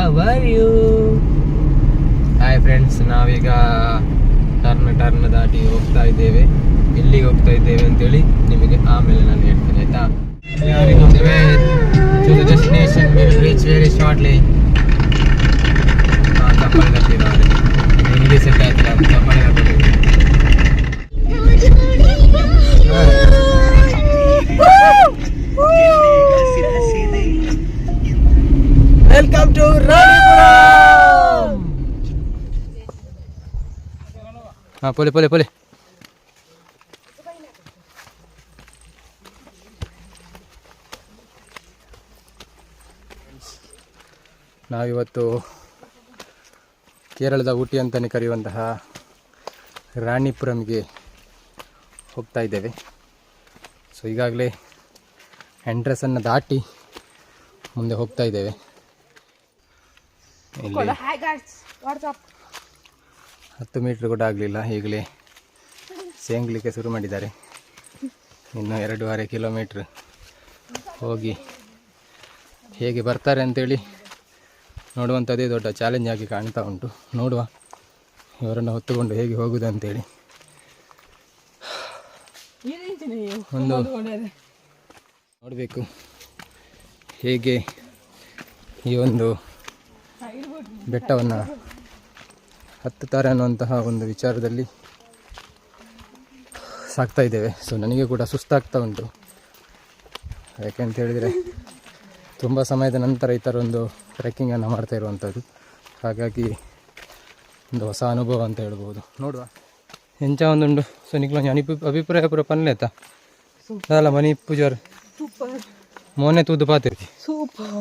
how are you? Hi friends, ನಾವೀಗ turn ದಾಟಿ ಹೋಗ್ತಾ ಇದ್ದೇವೆ. ಎಲ್ಲಿಗೆ ಹೋಗ್ತಾ ಇದ್ದೇವೆ ಅಂತೇಳಿ ನಿಮಗೆ ಆಮೇಲೆ ನಾನು ಹೇಳ್ತೇನೆ, ಆಯ್ತಾ? Destination will reach very shortly. ಚಪ್ಪಲಿ ಕಟ್ಟಿದ್ದಾರೆ, ಇಂಗ್ಲೀಷ್ ಸೆಟ್ ಆಯ್ತಲ್ಲ, ಚಪ್ಪಲಿ ಕಟ್ಟಿದ್ದೀವಿ. Welcome to Ranipura. ಹಾಂ, ಪೊಲೆ ನಾವಿವತ್ತು ಕೇರಳದ ಊಟಿ ಅಂತಲೇ ಕರೆಯುವಂತಹ ರಾಣಿಪುರಂಗೆ ಹೋಗ್ತಾ ಇದ್ದೇವೆ. ಸೊ ಈಗಾಗಲೇ ಎಂಟ್ರೆನ್ಸನ್ನು ದಾಟಿ ಮುಂದೆ ಹೋಗ್ತಾ ಇದ್ದೇವೆ. ಇಲ್ಲಿ 10 ಮೀಟ್ರ್ ಕೂಡ ಆಗಲಿಲ್ಲ, ಈಗಲೇ ಸೇಂಗ್ಲಿಕ್ಕೆ ಶುರು ಮಾಡಿದ್ದಾರೆ. ಇನ್ನು 2.5 ಕಿಲೋಮೀಟ್ರ್ ಹೋಗಿ ಹೇಗೆ ಬರ್ತಾರೆ ಅಂತೇಳಿ ನೋಡುವಂಥದ್ದೇ ದೊಡ್ಡ ಚಾಲೆಂಜ್ ಆಗಿ ಕಾಣ್ತಾ ಉಂಟು. ನೋಡುವ ಇವರನ್ನು ಹೊತ್ತುಕೊಂಡು ಹೇಗೆ ಹೋಗುವುದು ಅಂತೇಳಿ. ಒಂದು ನೋಡಬೇಕು ಹೇಗೆ ಈ ಒಂದು ಬೆಟ್ಟವನ್ನು ಹತ್ತುತ್ತಾರೆ ಅನ್ನುವಂತಹ ಒಂದು ವಿಚಾರದಲ್ಲಿ ಸಾಗ್ತಾ ಇದ್ದೇವೆ. ಸೊ ನನಗೆ ಕೂಡ ಸುಸ್ತಾಗ್ತಾ ಉಂಟು. ಯಾಕೆಂತ ಹೇಳಿದರೆ ತುಂಬ ಸಮಯದ ನಂತರ ಈ ಥರ ಒಂದು ಟ್ರೆಕ್ಕಿಂಗನ್ನು ಮಾಡ್ತಾ ಇರುವಂಥದ್ದು. ಹಾಗಾಗಿ ಒಂದು ಹೊಸ ಅನುಭವ ಅಂತ ಹೇಳ್ಬೋದು. ನೋಡುವ ಎಂಚ ಒಂದುಂಡು. ಸೊ ನಿಕ್ಲ ಅಭಿಪ್ರಾಯ ಪೂರ ಪನ್ಲೆ ಆಯ್ತಾ ಅಲ್ಲ ಮನಿ ಪೂಜಾರ್ ಮೊನ್ನೆ ತೂದು ಪಾತಿರ್ತಿ ಸೂಪರ್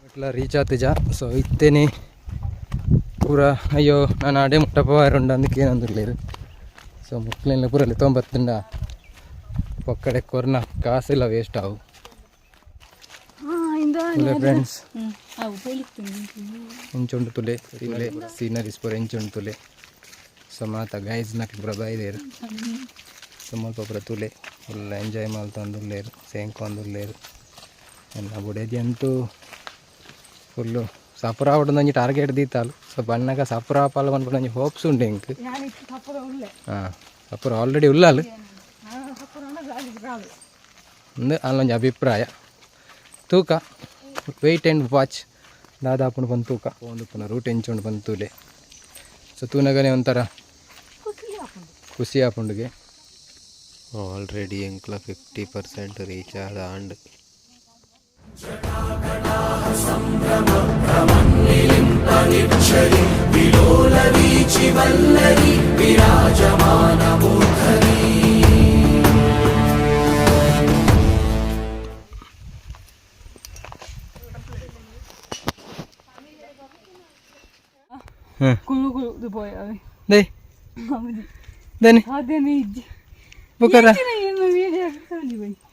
ಇట్లా ರೀಚ್ ಆತಿಜ. ಸೊ ಇತ್ತೇನೆ ಪೂರ ಅಯ್ಯೋ ನಾನು ಅಡೆ ಮುಟ್ಟಪ್ಪ ಎರಡು ಅಂದಕ್ಕೆ ಏನಂದಿರ್ಲೇರು. ಸೊ ಮುಟ್ಲಿಲ್ಲ ಪೂರಲ್ಲಿ 90 ಒಕ್ಕಡೆ ಕೊರ್ನ ಕಾಸಿಲ್ಲ ವೇಸ್ಟ್ ಆವು ಫ್ರೆಂಡ್ಸ್. ಎಂಚುಂಡು ತುಲೆ ಸೀನರೀಸ್ ಪೂರ ಎಂಚುಂಡು ತುಲೆ. ಸೊ ಮಾತ ಗೈಸ್ ನಕ್ಲು ಪೂರ ಬೈದೇರು. ಸೊ ಸ್ವಲ್ಪ ಪೂರ ತುಲೆ ಫುಲ್ ಎಂಜಾಯ್ ಮಾಡ್ತಂದುಲ್ಲೇರು, ಸೇಂಕೊಂದುಲ್ಲೇರು. ಎನ್ನ ಬುಡೇದಿ ಅಂತೂ ಫುಲ್ಲು ಸಪುರ ಅವಡೊಂದು ಟಾರ್ಗೆಟ್ ದೀತಾಲು. ಸೊ ಬಣ್ಣಗ ಸಪುರ ಪಾಲು ಬಂದ್ಬಿಟ್ಟು ಹೋಪ್ಸ್ ಉಂಟು ಇಂಕ್. ಹಾಂ, ಸಪುರ ಆಲ್ರೆಡಿ ಉಲ್ಲಾಲು ಒಂದು ಅಲ್ಲೊಂದು ಅಭಿಪ್ರಾಯ. ತೂಕ ವೆಯ್ಟ್ ಆ್ಯಂಡ್ ವಾಚ್ ದಾದಾಪುಂಡು ಬಂದು ತೂಕ ಒಂದು ಪುನಃ ರೂಟ್ ಎಂಚುಂಡು ಬಂದು ತೂಲೆ. ಸೊ ತೂನಗನೆ ಒಂಥರ ಖುಷಿ ಆಪುಂಡುಗೆ. ಆಲ್ರೆಡಿ ಎಂಕ್ಲ 50% ರೀಚ್ ಆದ ಆಂಡ್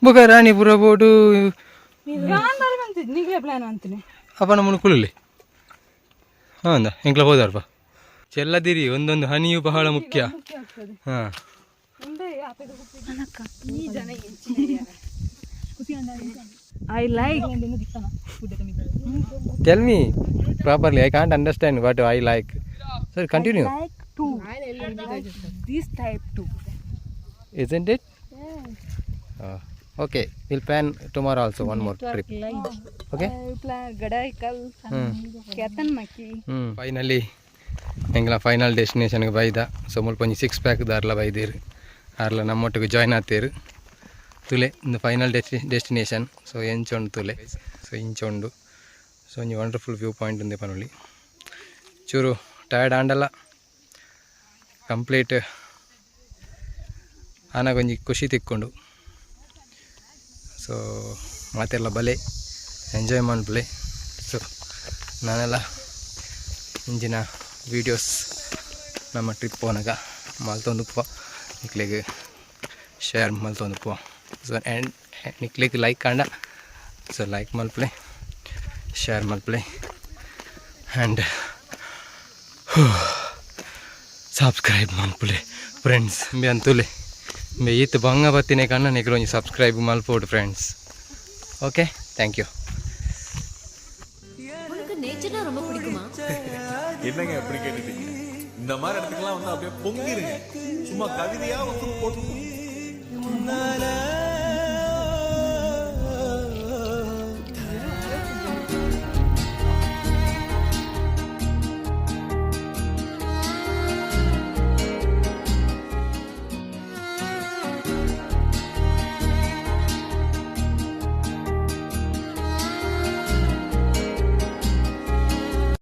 ಬುಕ ರಾಣಿಪುರ ಬೋಟು ಅಪ್ಪನ ಮುಳುಕುಳಲ್ಲಿ ಹಾಂ ಎಂಕ್ಲ ಹೋದಾರಪ್ಪ ಚೆಲ್ಲದಿರಿ. ಒಂದೊಂದು ಹನಿಯು ಬಹಳ ಮುಖ್ಯ. ಹಾಂ, tell me properly, I can't understand what I like. So continue. I like too. This type too. Isn't it? Yeah. Okay, we'll plan tomorrow also one more trip. Okay? plan Gadaikal, Ketanmaki. Finally ಎಂಗ್ಲ final ಡೆಸ್ಟಿನೇಷನ್ಗೆ ಬೈದ. So ಮುಲ್ಪ ಒಂಜಿ 6 pack ದಾರ್ಲ ಬೈದೀರು ಆರ್ಲ ನಮ್ಮೊಟ್ಟಿಗೆ join ಆತೇರು ತುಲೆ ಇಂದು ಫೈನಲ್ ಡೆಸ್ಟಿನೇಷನ್. ಸೊ ಎಂಚೊಂಡು ತುಲೆ. ಸೊ ಇಂಚೊಂಡು ಸೊ ಒಂಜಿ ವಂಡರ್ಫುಲ್ ವ್ಯೂ ಪಾಯಿಂಟ್ ఉంది ಪನುಲಿ. ಚೂರು ಟಯರ್ಡ್ ಆಂಡಲ್ಲ, ಕಂಪ್ಲೀಟ್ ಆನಾಗೊಂಜಿ ಖುಷಿ ತಿಕ್ಕೊಂಡು. ಸೊ ಮಾತೆಲ್ಲ ಬಲೆ ಎಂಜಾಯ್ ಮಾಡ್ಬಲೆ. ಸೊ ನಾನೆಲ್ಲ ಇಂಜಿನ ವೀಡಿಯೋಸ್ ನಮ್ಮ ಟ್ರಿಪ್ ಹೋನಾಗ ಮಲ್ತೊಂದುಪ್ಪ ನಿಕ್ಲೆಗೆ ಶೇರ್ ಮಲ್ತೊಂದುಪ್ಪ. ಸೊ ಆ್ಯಂಡ್ ನಿಕ್ಲೆಗೆ ಲೈಕ್ ಕಾಂಡ. ಸೊ ಲೈಕ್ ಮಲ್ಪಲೆ, ಶೇರ್ ಮಲ್ಪಲೆ ಆ್ಯಂಡ್ ಸಬ್ಸ್ಕ್ರೈಬ್ ಮಲ್ಪಲೆ ಫ್ರೆಂಡ್ಸ್. ಬಿ ಅಂತೂಲೆ ಈತ್ ಬಂಗ ಬತ್ತಿನ ಕಣ್ಣ ನಿಖಲು ಒಂಜಿ ಸಬ್ಸ್ಕ್ರೈಬ್ ಮಲ್ಪೋಡು ಫ್ರೆಂಡ್ಸ್. Okay thank you. உனக்கு நேச்சர்னா ரொம்ப பிடிக்குமா? என்னங்க எப்படி கேட்டுட்டீங்க? இந்த மாதிரி இடத்துக்குலாம் வந்து அப்படியே பொங்கிருங்க. சும்மா கவிதையா வந்து போட்டு